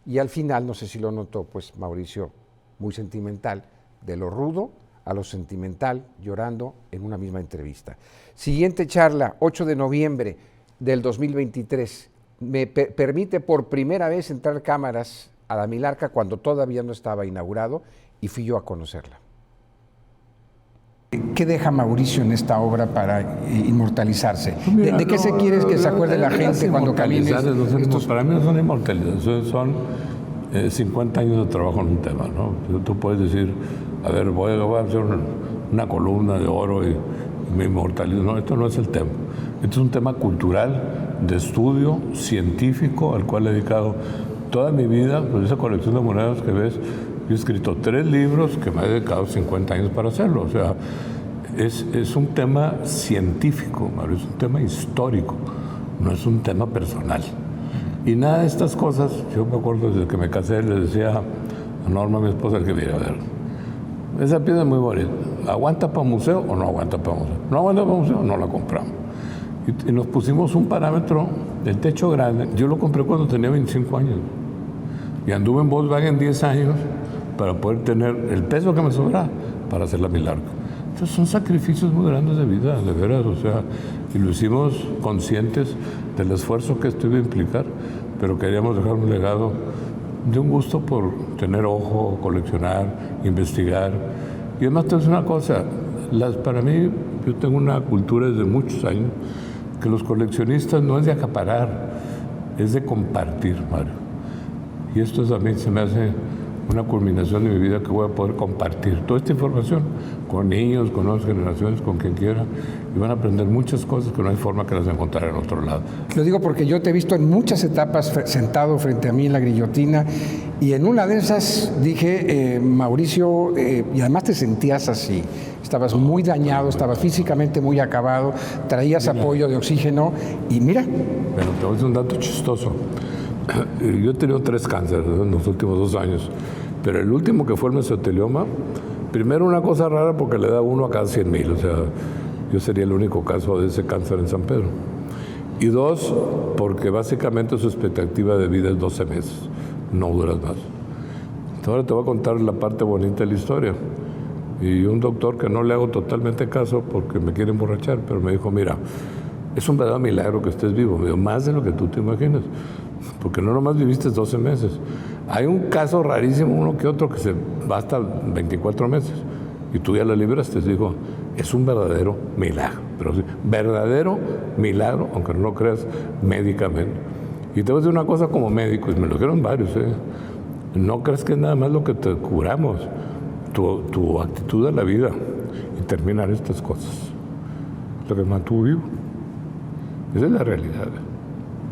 Y al final, no sé si lo notó, pues Mauricio, muy sentimental, de lo rudo a lo sentimental, llorando en una misma entrevista. Siguiente charla, 8 de noviembre del 2023. Me permite por primera vez entrar cámaras a la Milarca cuando todavía no estaba inaugurado y fui yo a conocerla. ¿Qué deja Mauricio en esta obra para inmortalizarse? Mira, ¿De qué se quiere que se acuerde la gente cuando camine? Para mí no son inmortalidades, son 50 años de trabajo en un tema, ¿no? Tú puedes decir, a ver, voy a hacer una columna de oro y me inmortalizo. No, esto no es el tema. Esto es un tema cultural de estudio científico al cual he dedicado toda mi vida. Pues esa colección de monedas que ves, yo he escrito 3 libros que me he dedicado 50 años para hacerlo. O sea, es un tema científico, Mario, es un tema histórico, no es un tema personal. Y nada de estas cosas, yo me acuerdo desde que me casé, le decía a Norma, mi esposa, que mira, a ver, esa pieza es muy bonita, ¿aguanta para museo o no aguanta para museo? No aguanta para museo, no la compramos. Y nos pusimos un parámetro del techo grande. Yo lo compré cuando tenía 25 años. Y anduve en Volkswagen 10 años para poder tener el peso que me sobraba para hacer la Millarca. Entonces son sacrificios muy grandes de vida, de veras, o sea, y lo hicimos conscientes del esfuerzo que esto iba a implicar, pero queríamos dejar un legado de un gusto por tener ojo, coleccionar, investigar. Y además te voy a decir una cosa, para mí, yo tengo una cultura desde muchos años, que los coleccionistas no es de acaparar, es de compartir, Mario. Y esto a mí se me hace una culminación de mi vida, que voy a poder compartir toda esta información con niños, con nuevas generaciones, con quien quiera, y van a aprender muchas cosas que no hay forma que las encontrar en otro lado. Lo digo porque yo te he visto en muchas etapas sentado frente a mí en la guillotina, y en una de esas dije, Mauricio, y además te sentías así, estabas muy dañado, estabas físicamente muy acabado, traías apoyo de oxígeno, y mira. Pero te voy a decir un dato chistoso. Yo he tenido 3 cánceres en los últimos 2 años, pero el último, que fue el mesotelioma, primero una cosa rara porque le da 1 a cada 100,000, o sea, yo sería el único caso de ese cáncer en San Pedro. Y 2, porque básicamente su expectativa de vida es 12 meses, no duras más. Ahora te voy a contar la parte bonita de la historia. Y un doctor que no le hago totalmente caso porque me quiere emborrachar, pero me dijo, mira, es un verdadero milagro que estés vivo, me dijo, más de lo que tú te imaginas, porque no nomás viviste 12 meses. Hay un caso rarísimo, uno que otro, que se va hasta 24 meses, y tú ya la libraste. Digo, es un verdadero milagro, pero sí, verdadero milagro, aunque no lo creas médicamente. Y te voy a decir una cosa como médico, y me lo dijeron varios, no creas que es nada más lo que te curamos, tu actitud a la vida y terminar estas cosas, lo que me mantuvo vivo. Esa es la realidad.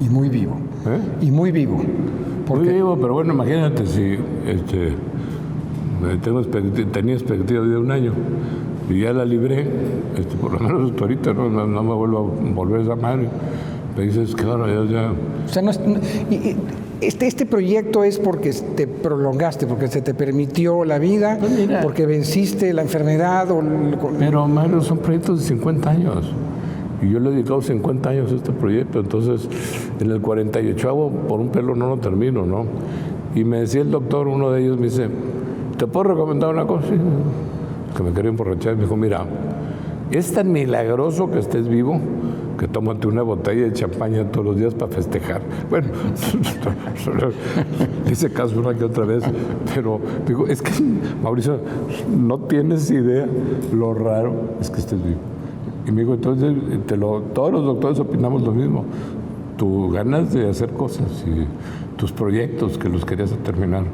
Y muy vivo. Y muy vivo. Muy vivo, pero bueno, imagínate si tenía expectativa de 1 año y ya la libré, por lo menos hasta ahorita no me vuelvo a volver esa madre. Me dices, claro, ya. O sea, este proyecto es porque te prolongaste, porque se te permitió la vida, pues porque venciste la enfermedad. Pero, Mario, son proyectos de 50 años. Y yo le he dedicado 50 años a este proyecto, entonces en el 48avo por un pelo no lo termino, ¿no? Y me decía el doctor, uno de ellos me dice, ¿te puedo recomendar una cosa? Que me quería emborrachar, me dijo, mira, es tan milagroso que estés vivo que tómate una botella de champaña todos los días para festejar. Bueno, hice caso una que otra vez, pero digo, es que, Mauricio, no tienes idea lo raro es que estés vivo. Y me dijo, entonces, todos los doctores opinamos lo mismo. Tus ganas de hacer cosas y tus proyectos que los querías terminar.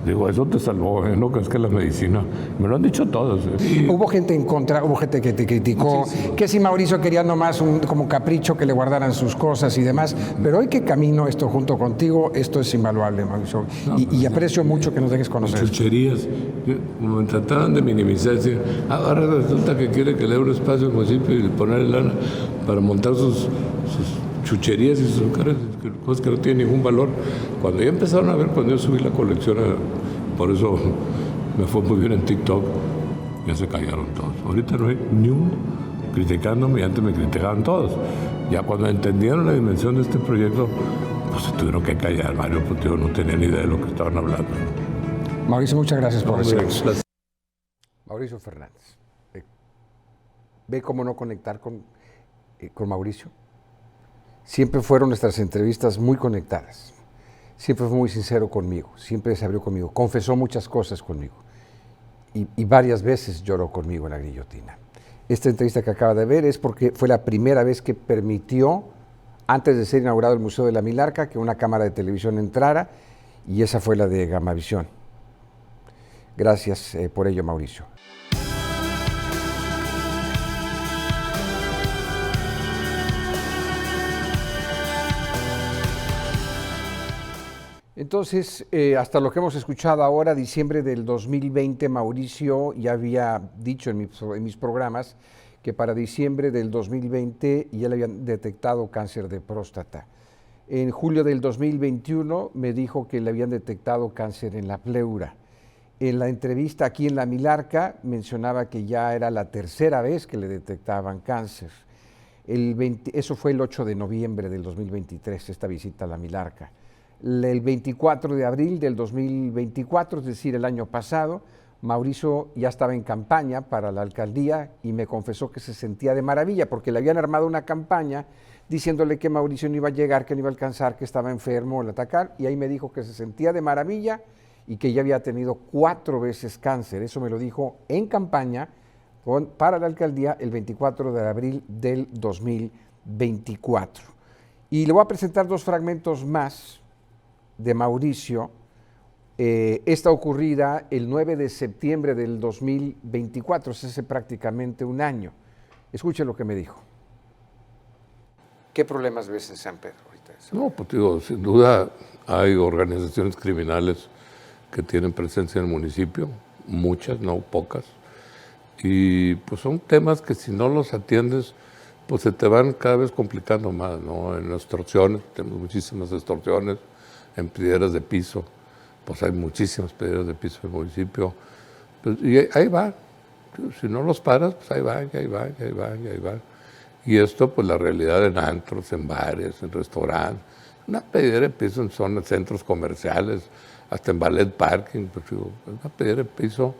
Digo, eso te salvó, no crees que la medicina. Me lo han dicho todos. Hubo gente en contra, hubo gente que te criticó, sí. Que si Mauricio quería nomás como capricho que le guardaran sus cosas y demás. Pero hoy que camino esto junto contigo, esto es invaluable, Mauricio. No, y aprecio mucho que nos dejes conocer. Chucherías, como me trataban de minimizar, decir, ahora resulta que quiere que le dé un espacio al municipio y ponerle lana para montar sus chucherías y sus cosas que no tienen ningún valor. Cuando ya empezaron a ver, cuando yo subí la colección, por eso me fue muy bien en TikTok, ya se callaron todos. Ahorita no hay ni uno criticándome, y antes me criticaban todos. Ya cuando entendieron la dimensión de este proyecto, pues se tuvieron que callar, Mario, porque yo no tenía ni idea de lo que estaban hablando. Mauricio, muchas gracias por recibirnos. Mauricio Fernández. Ve cómo no conectar con Mauricio. Siempre fueron nuestras entrevistas muy conectadas. Siempre fue muy sincero conmigo, siempre se abrió conmigo, confesó muchas cosas conmigo y varias veces lloró conmigo en la guillotina. Esta entrevista que acaba de ver es porque fue la primera vez que permitió, antes de ser inaugurado el Museo de la Millarca, que una cámara de televisión entrara, y esa fue la de Gamavisión. Gracias por ello, Mauricio. Entonces, hasta lo que hemos escuchado ahora, diciembre del 2020, Mauricio ya había dicho en mis programas que para diciembre del 2020 ya le habían detectado cáncer de próstata. En julio del 2021 me dijo que le habían detectado cáncer en la pleura. En la entrevista aquí en La Milarca mencionaba que ya era la tercera vez que le detectaban cáncer. Eso fue el 8 de noviembre del 2023, esta visita a La Milarca. El 24 de abril del 2024, es decir, el año pasado, Mauricio ya estaba en campaña para la alcaldía y me confesó que se sentía de maravilla porque le habían armado una campaña diciéndole que Mauricio no iba a llegar, que no iba a alcanzar, que estaba enfermo, el atacar, y ahí me dijo que se sentía de maravilla y que ya había tenido 4 veces cáncer. Eso me lo dijo en campaña para la alcaldía el 24 de abril del 2024. Y le voy a presentar 2 fragmentos más de Mauricio, esta ocurrida el 9 de septiembre del 2024, es hace prácticamente un año. Escuche lo que me dijo. ¿Qué problemas ves en San Pedro ahorita? No, pues digo, sin duda hay organizaciones criminales que tienen presencia en el municipio, muchas, no pocas, y pues son temas que si no los atiendes, pues se te van cada vez complicando más, ¿no? En extorsiones, tenemos muchísimas extorsiones, en pedideras de piso, pues hay muchísimas pedideras de piso en el municipio, pues, y ahí va, si no los paras, pues ahí van, y ahí van, y ahí van, y ahí van. Y esto, pues la realidad en antros, en bares, en restaurantes, una pedidera de piso en zonas, centros comerciales, hasta en ballet parking, pues digo, una pedidera de piso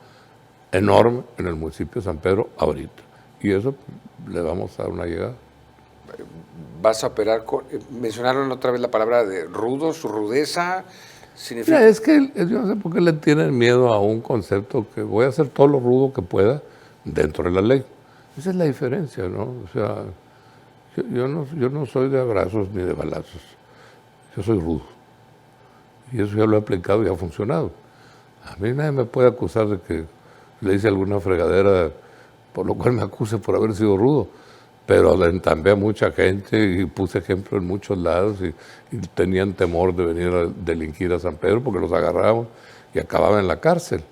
enorme en el municipio de San Pedro ahorita. Y eso pues, le vamos a dar una llegada. ¿Vas a operar con, mencionaron otra vez la palabra de rudos, rudeza? Significa... Mira, es que yo no sé por qué le tienen miedo a un concepto que voy a hacer todo lo rudo que pueda dentro de la ley. Esa es la diferencia, ¿no? O sea, yo no soy de abrazos ni de balazos, yo soy rudo. Y eso ya lo he aplicado y ha funcionado. A mí nadie me puede acusar de que le hice alguna fregadera, por lo cual me acuse por haber sido rudo. Pero entambé a mucha gente y puse ejemplo en muchos lados y tenían temor de venir a delinquir a San Pedro porque los agarrábamos y acababan en la cárcel.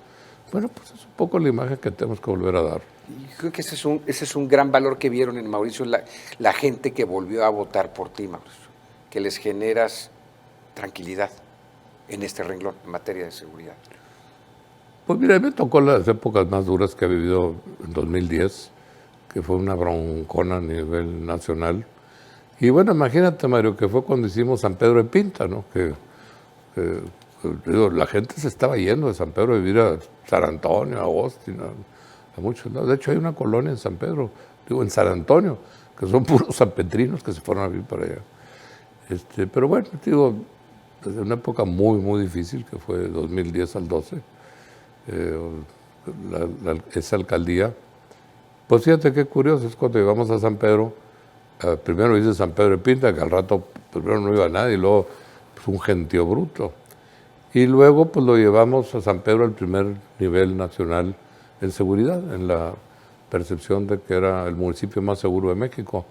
Bueno, pues es un poco la imagen que tenemos que volver a dar. Y creo que ese es un gran valor que vieron en Mauricio, la gente que volvió a votar por ti, Mauricio, que les generas tranquilidad en este renglón, en materia de seguridad. Pues mira, me tocó las épocas más duras que he vivido en 2010, que fue una broncona a nivel nacional. Y bueno, imagínate, Mario, que fue cuando hicimos San Pedro de Pinta, ¿no? Digo, la gente se estaba yendo de San Pedro a vivir a San Antonio, a Austin, a muchos lados. De hecho, hay una colonia en San Pedro, digo, en San Antonio, que son puros sanpetrinos que se fueron a vivir para allá. Pero bueno, digo, desde una época muy, muy difícil, que fue de 2010 al 12, esa alcaldía. Pues fíjate qué curioso, es cuando llegamos a San Pedro, primero hice San Pedro de Pinta, que al rato primero no iba nadie, y luego pues, un gentío bruto. Y luego pues lo llevamos a San Pedro al primer nivel nacional en seguridad, en la percepción de que era el municipio más seguro de México.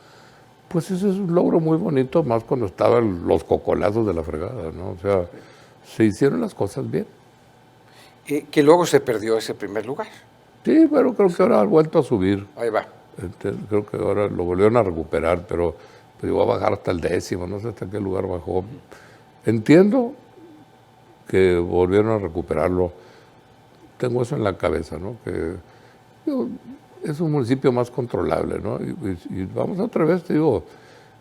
Pues ese es un logro muy bonito, más cuando estaban los cocolazos de la fregada, ¿no? O sea, se hicieron las cosas bien. Que luego se perdió ese primer lugar. Sí, pero creo que ahora ha vuelto a subir. Ahí va. Creo que ahora lo volvieron a recuperar, pero llegó a bajar hasta el 10º, no sé hasta qué lugar bajó. Entiendo que volvieron a recuperarlo. Tengo eso en la cabeza, ¿no? Que digo, es un municipio más controlable, ¿no? Y vamos otra vez, te digo,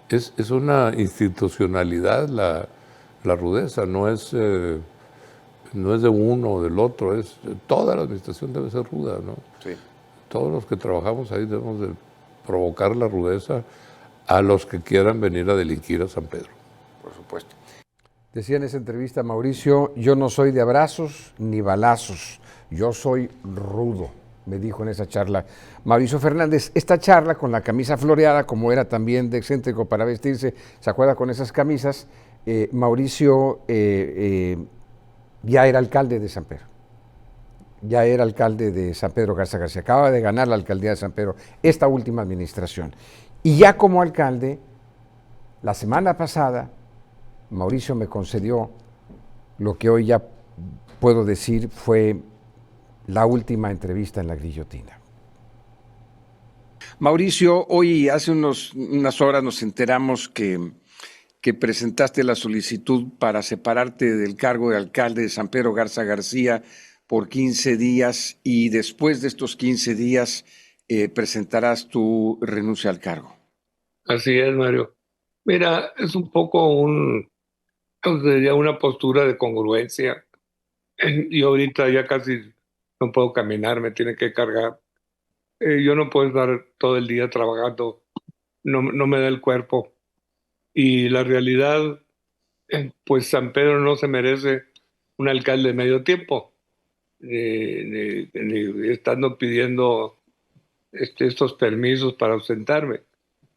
es una institucionalidad la rudeza, no es de uno o del otro, toda la administración debe ser ruda, ¿no? Sí. Todos los que trabajamos ahí debemos de provocar la rudeza a los que quieran venir a delinquir a San Pedro. Por supuesto. Decía en esa entrevista Mauricio, yo no soy de abrazos ni balazos, yo soy rudo, me dijo en esa charla Mauricio Fernández. Esta charla con la camisa floreada, como era también de excéntrico para vestirse, ¿se acuerda con esas camisas? Mauricio ya era alcalde de San Pedro. Ya era alcalde de San Pedro Garza García. Acaba de ganar la alcaldía de San Pedro, esta última administración. Y ya como alcalde, la semana pasada, Mauricio me concedió lo que hoy ya puedo decir fue la última entrevista en la guillotina. Mauricio, hoy hace unas horas nos enteramos que presentaste la solicitud para separarte del cargo de alcalde de San Pedro Garza García por 15 días y después de estos 15 días presentarás tu renuncia al cargo. Así es, Mario. Mira, es un poco una postura de congruencia. Y ahorita ya casi no puedo caminar, me tiene que cargar. Yo no puedo estar todo el día trabajando, no me da el cuerpo. Y la realidad, pues San Pedro no se merece un alcalde de medio tiempo, ni estando pidiendo estos permisos para ausentarme.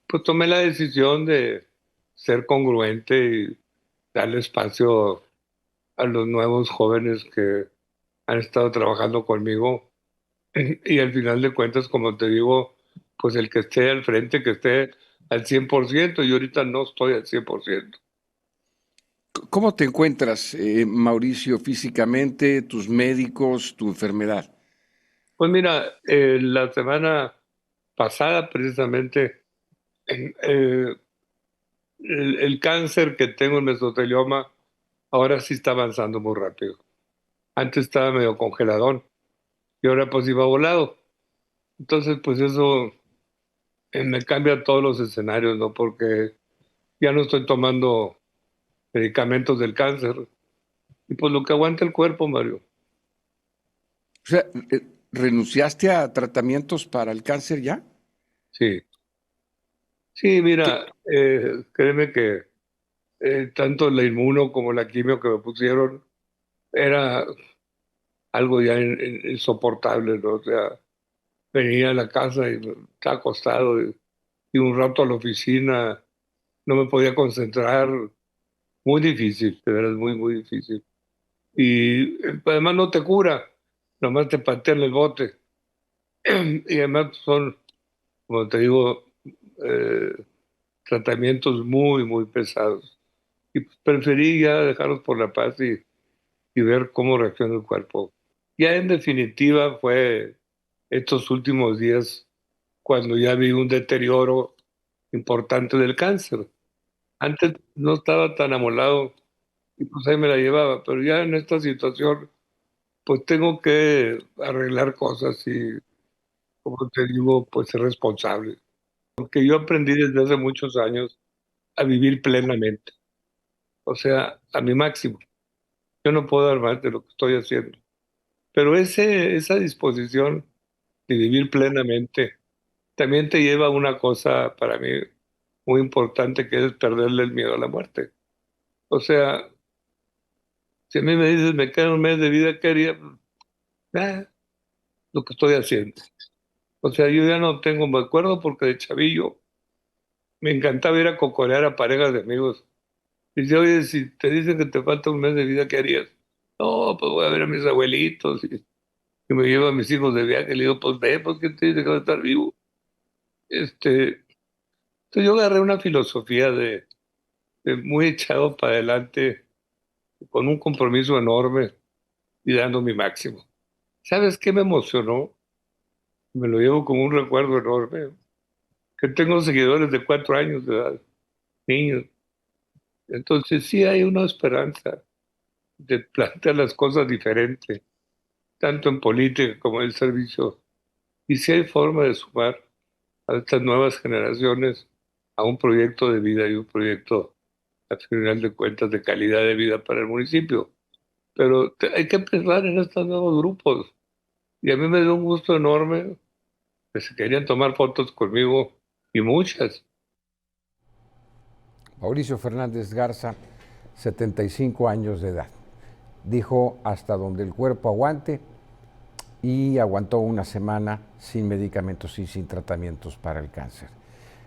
Pues tomé la decisión de ser congruente y darle espacio a los nuevos jóvenes que han estado trabajando conmigo. Y al final de cuentas, como te digo, pues el que esté al frente, que esté al 100%, y ahorita no estoy al 100%. ¿Cómo te encuentras, Mauricio, físicamente, tus médicos, tu enfermedad? Pues mira, la semana pasada precisamente, el cáncer que tengo, el mesotelioma, ahora sí está avanzando muy rápido. Antes estaba medio congeladón y ahora pues iba volado. Entonces pues eso me cambia todos los escenarios, ¿no? Porque ya no estoy tomando medicamentos del cáncer y pues lo que aguanta el cuerpo, Mario. O sea, ¿renunciaste a tratamientos para el cáncer ya? Sí. Sí, mira, créeme que tanto la inmuno como la quimio que me pusieron era algo ya insoportable, ¿no? O sea, venía a la casa y estaba acostado y un rato a la oficina, no me podía concentrar, muy difícil, de verdad, muy, muy difícil. Y además no te cura, nomás te patean el bote. Y además son, como te digo, eh, tratamientos muy, muy pesados. Y pues preferí ya dejarlos por la paz y ver cómo reacciona el cuerpo. Ya en definitiva fue estos últimos días cuando ya vi un deterioro importante del cáncer. Antes no estaba tan amolado y pues ahí me la llevaba, pero ya en esta situación pues tengo que arreglar cosas y, como te digo, pues ser responsable. Porque yo aprendí desde hace muchos años a vivir plenamente, o sea, a mi máximo. Yo no puedo dar más de lo que estoy haciendo. Pero esa disposición de vivir plenamente también te lleva a una cosa para mí muy importante, que es perderle el miedo a la muerte. O sea, si a mí me dices, me queda un mes de vida, ¿qué haría? Ah, lo que estoy haciendo. O sea, yo ya no tengo, me acuerdo porque de chavillo me encantaba ir a cocorear a parejas de amigos. Dice, oye, si te dicen que te falta un mes de vida, ¿qué harías? No, pues voy a ver a mis abuelitos y me llevo a mis hijos de viaje. Le digo, pues ve, pues ¿qué te dice que vas a estar vivo? Entonces yo agarré una filosofía de muy echado para adelante, con un compromiso enorme y dando mi máximo. ¿Sabes qué me emocionó? Me lo llevo como un recuerdo enorme. Que tengo seguidores de 4 años de edad, niños. Entonces sí hay una esperanza de plantear las cosas diferente, tanto en política como en el servicio. Y sí hay forma de sumar a estas nuevas generaciones a un proyecto de vida y un proyecto, al final de cuentas, de calidad de vida para el municipio. Pero hay que pensar en estos nuevos grupos. Y a mí me dio un gusto enorme que se querían tomar fotos conmigo, y muchas. Mauricio Fernández Garza, 75 años de edad. Dijo hasta donde el cuerpo aguante y aguantó una semana sin medicamentos y sin tratamientos para el cáncer.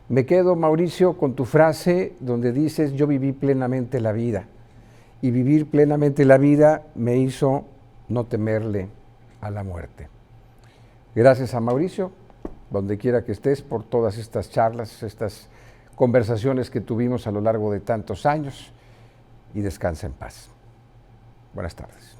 Me quedo, Mauricio, con tu frase donde dices, yo viví plenamente la vida. Y vivir plenamente la vida me hizo no temerle a la muerte. Gracias a Mauricio, donde quiera que estés, por todas estas charlas, estas conversaciones que tuvimos a lo largo de tantos años, y descansa en paz. Buenas tardes.